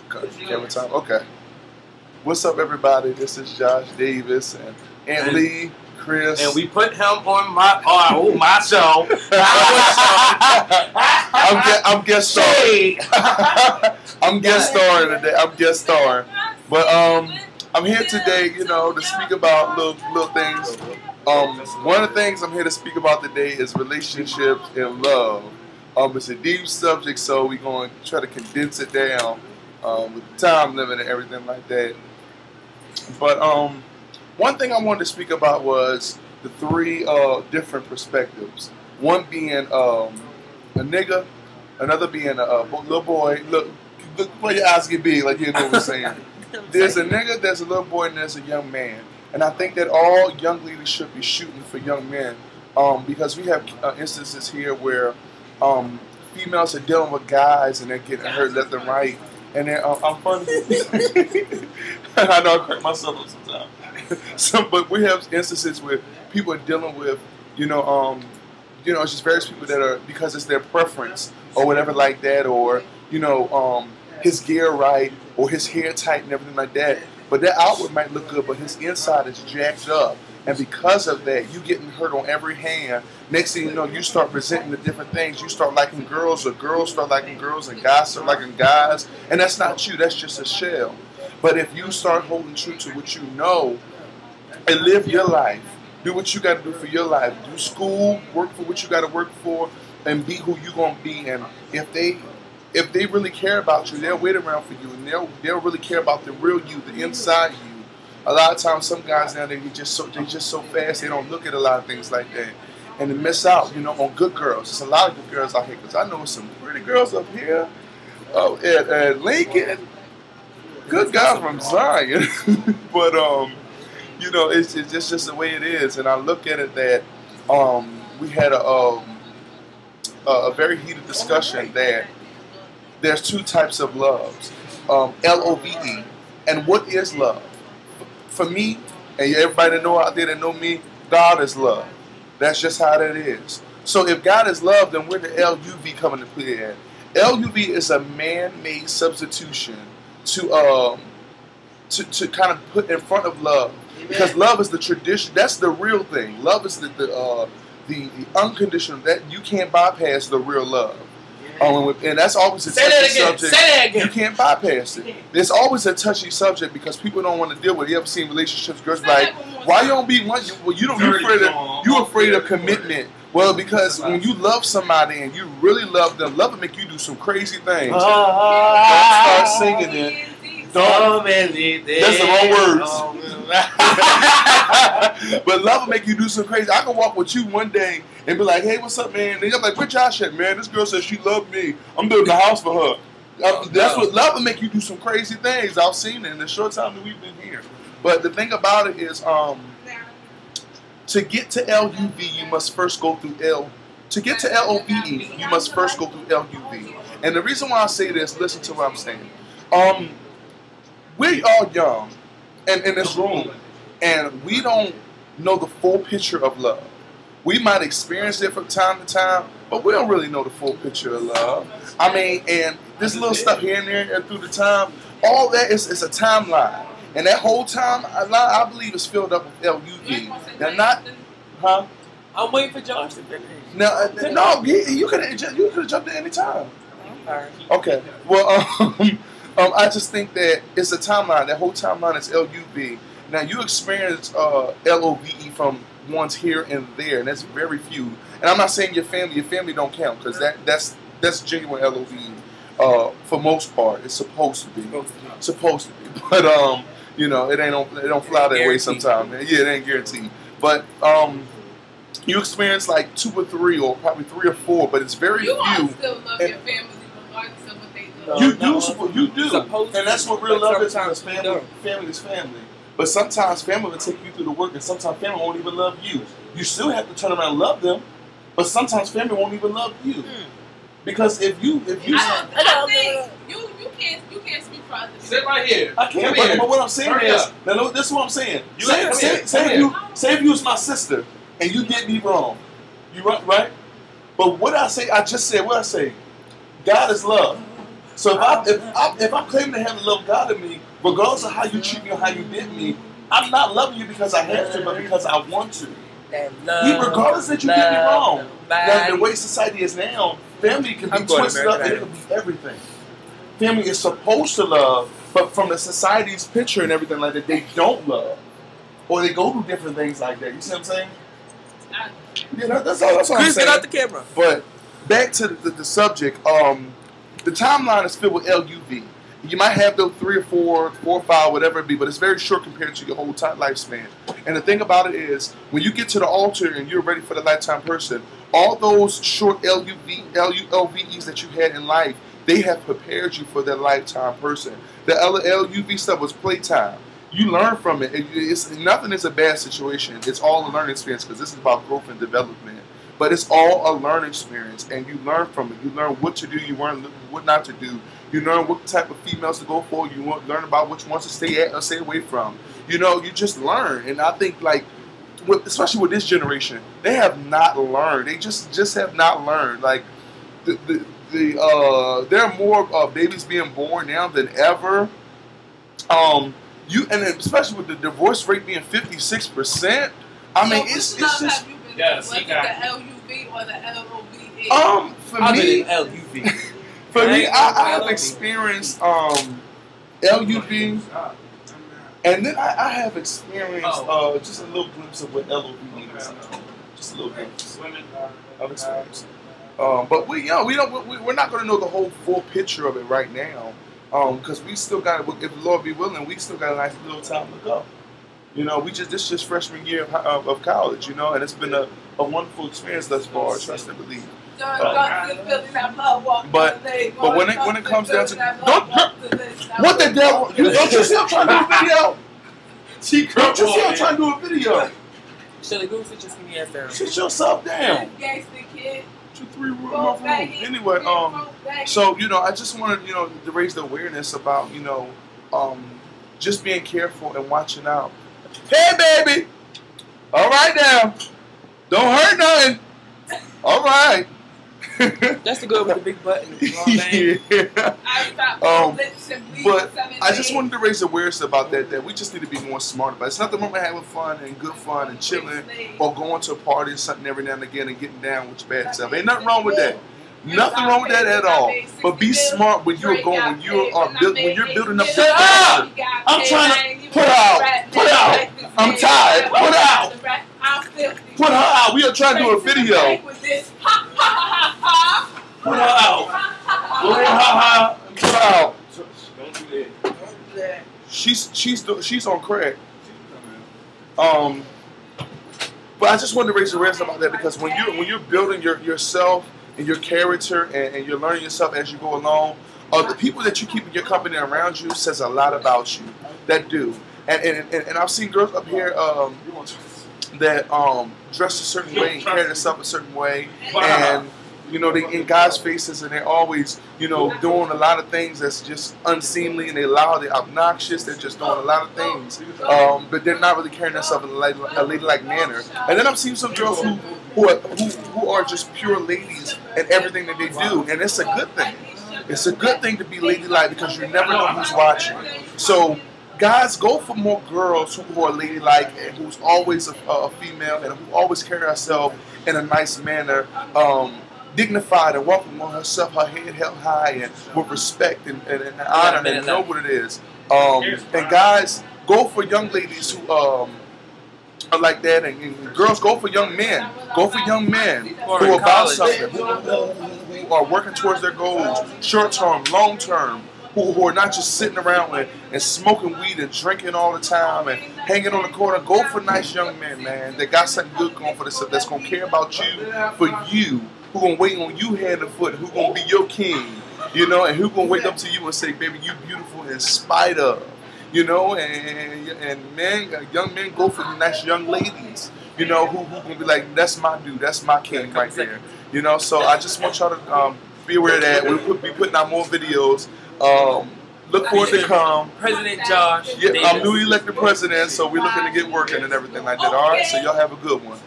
Camera time. Okay. What's up, everybody? This is Josh Davis and Aunt Lee, Chris, and we put him on my show. I'm guest starring. I'm guest starring today. I'm guest starring, but I'm here today, you know, to speak about little things. One of the things I'm here to speak about today is relationships and love. It's a deep subject, so we're going to try to condense it down with time limit and everything like that. But one thing I wanted to speak about was the three different perspectives. One being a nigga, another being a little boy. Look where your eyes get big, like you know what I'm saying. There's a nigga, there's a little boy, and there's a young man. And I think that all young leaders should be shooting for young men because we have instances here where females are dealing with guys and they're getting hurt left and right. And then I'm funny. I know I crack myself up sometimes. But we have instances where people are dealing with, it's just various people that are, because it's their preference or whatever like that, or, his gear right or his hair tight and everything like that. But that outward might look good, but his inside is jacked up. And because of that, you getting hurt on every hand. Next thing you know, you start resenting the different things. You start liking girls, or girls start liking girls, and guys start liking guys. And that's not you. That's just a shell. But if you start holding true to what you know and live your life, do what you got to do for your life. Do school, work for what you got to work for, and be who you going to be. And if they really care about you, they'll wait around for you, and they'll really care about the real you, the inside you. A lot of times, some guys now they just so fast they don't look at a lot of things like that, and they miss out, on good girls. There's a lot of good girls out here because I know some pretty girls up here at Lincoln. Good guy from Zion, but it's just the way it is. And I look at it that we had a very heated discussion that there's two types of loves, LOVE, and what is love? For me, and everybody that know out there that know me, God is love. That's just how that is. So if God is love, then where the LUV coming to play at? LUV is a man-made substitution to kind of put in front of love, because love is the tradition. That's the real thing. Love is the unconditional. That you can't bypass the real love. And that's always a touchy subject. Say that again. You can't bypass it. There's always a touchy subject because people don't want to deal with it. You ever seen relationships? Girls like, why you don't be one? You're afraid of commitment. Well, because when you love somebody and you really love them, love will make you do some crazy things. Don't start singing it. That's the wrong words. But love will make you do some crazy. I can walk with you one day and be like, hey, what's up, man? And you're like, where Josh at, man? This girl says she loved me. I'm building a house for her. That's what love will make you do some crazy things. I've seen it in the short time that we've been here. But the thing about it is, to get to LUV, you must first go through To get to LOVE, you must first go through LUV. And the reason why I say this, listen to what I'm saying. We are young and in this room, and we don't know the full picture of love. We might experience it from time to time, but we don't really know the full picture of love. I mean, and this little stuff here and there and through the time, all that is a timeline. And that whole timeline, I believe, is filled up with LUV. Now, not, huh? I'm waiting for Josh to finish. No, you could have jumped in any time. Okay. Well, I just think that it's a timeline. That whole timeline is LUV. Now, you experience LOVE from ones here and there, and that's very few. And I'm not saying your family don't count, because that's genuine LOVE for most part. It's supposed to be. But it don't fly that way sometimes. Yeah, it ain't guaranteed. But you experience like 2 or 3, or probably 3 or 4, but it's very few. You all still love your family regardless of what they do. You do, and that's what real love is. Because family is family. But sometimes family will take you through the work, and sometimes family won't even love you. You still have to turn around and love them, but sometimes family won't even love you. Because if you I think you can't speak for others. Sit right here. I can't. But what I'm saying is, now, this is what I'm saying. Say if you was my sister and you did me wrong, you right? But what I say, I just said what I say. God is love. So if I claim to have the love of God in me, regardless of how you treat me or how you did me, I'm not loving you because I have to, but because I want to. Regardless that you did me wrong. Now, the way society is now, family can be twisted up and it can be everything. Family is supposed to love, but from the society's picture and everything like that, they don't love. Or they go through different things like that. You see what I'm saying? Yeah, that's all I'm saying. Chris, get out the camera. But back to the subject, the timeline is filled with LUV. You might have those 3 or 4 or 5, whatever it be, but it's very short compared to your whole time lifespan. And the thing about it is, when you get to the altar and you're ready for the lifetime person, all those short LUVEs that you had in life, they have prepared you for that lifetime person. The LUV stuff was playtime. You learn from it. Nothing is a bad situation. It's all a learning experience because this is about growth and development. But it's all a learning experience, and you learn from it. You learn what to do. You learn what not to do. You learn what type of females to go for. You learn about which ones to stay at or stay away from. You know, you just learn. And I think, like, especially with this generation, they have not learned. They just have not learned. Like, there are more babies being born now than ever. And especially with the divorce rate being 56%. I mean, it's just. Yes, was it the LUV or the LOVE? For me, LUV. For me, I have experienced LUV, and then I have experienced just a little glimpse of what LOV is. Just a little glimpse of experience. But we're not going to know the whole full picture of it right now, because we still got, if the Lord be willing, we still got a nice little time to go. You know, this is just freshman year of college, you know, and it's been a wonderful experience thus far, trust and believe. But when it comes down to what the devil, don't you see I'm trying to do a video? Don't you see I'm trying to do a video? Shelly, go sit your skinny ass down. Sit yourself down. Gangsta kid. 2, 3 room. Anyway, so I just wanted to raise the awareness about just being careful and watching out. Hey, baby. All right now. Don't hurt nothing. All right. That's the good with the big button. Yeah. But I just wanted to raise awareness about that we just need to be more smart about it. It's nothing wrong with having fun and good fun and chilling or going to a party or something every now and again and getting down with your bad self. Ain't nothing wrong with that. Nothing wrong with that at all. But be smart when you're going, when you're building up the pressure. I'm trying to put out. I'm tired. Put out. Put her out. We are trying to do a video. Put her out. Put her out. Don't do that. She's on crack. But I just wanted to raise the awareness about that because when you're building yourself and your character and you're learning yourself as you go along, the people that you keep in your company around you says a lot about you. That do. And I've seen girls up here that dress a certain way and carry themselves a certain way, and they in guys' faces and they're always doing a lot of things that's just unseemly and they loud, they're obnoxious, they're just doing a lot of things, but they're not really carrying themselves in a ladylike manner. And then I've seen some girls who are just pure ladies in everything that they do, and it's a good thing. It's a good thing to be ladylike because you never know who's watching. So guys, go for more girls who are ladylike and who's always a female and who always carry herself in a nice manner, dignified and walking on herself, her head held high and with respect and honor and know what it is. And guys, go for young ladies who are like that, and girls, go for young men. Go for young men who are about something, who are working towards their goals, short term, long term. Who are not just sitting around and smoking weed and drinking all the time and hanging on the corner. Go for nice young men, man. That got something good going for themselves. That's going to care about you, for you. Who going to wait on you hand and foot. Who going to be your king, and who going to wake up to you and say, baby, you beautiful in spite of, and men, young men go for nice young ladies, who going to be like, that's my dude, that's my king right there, So I just want y'all to be aware of that. We'll be putting out more videos. Look forward to come. President Josh. Yeah, I'm newly elected president, so we're looking to get working and everything like that. All right, so y'all have a good one.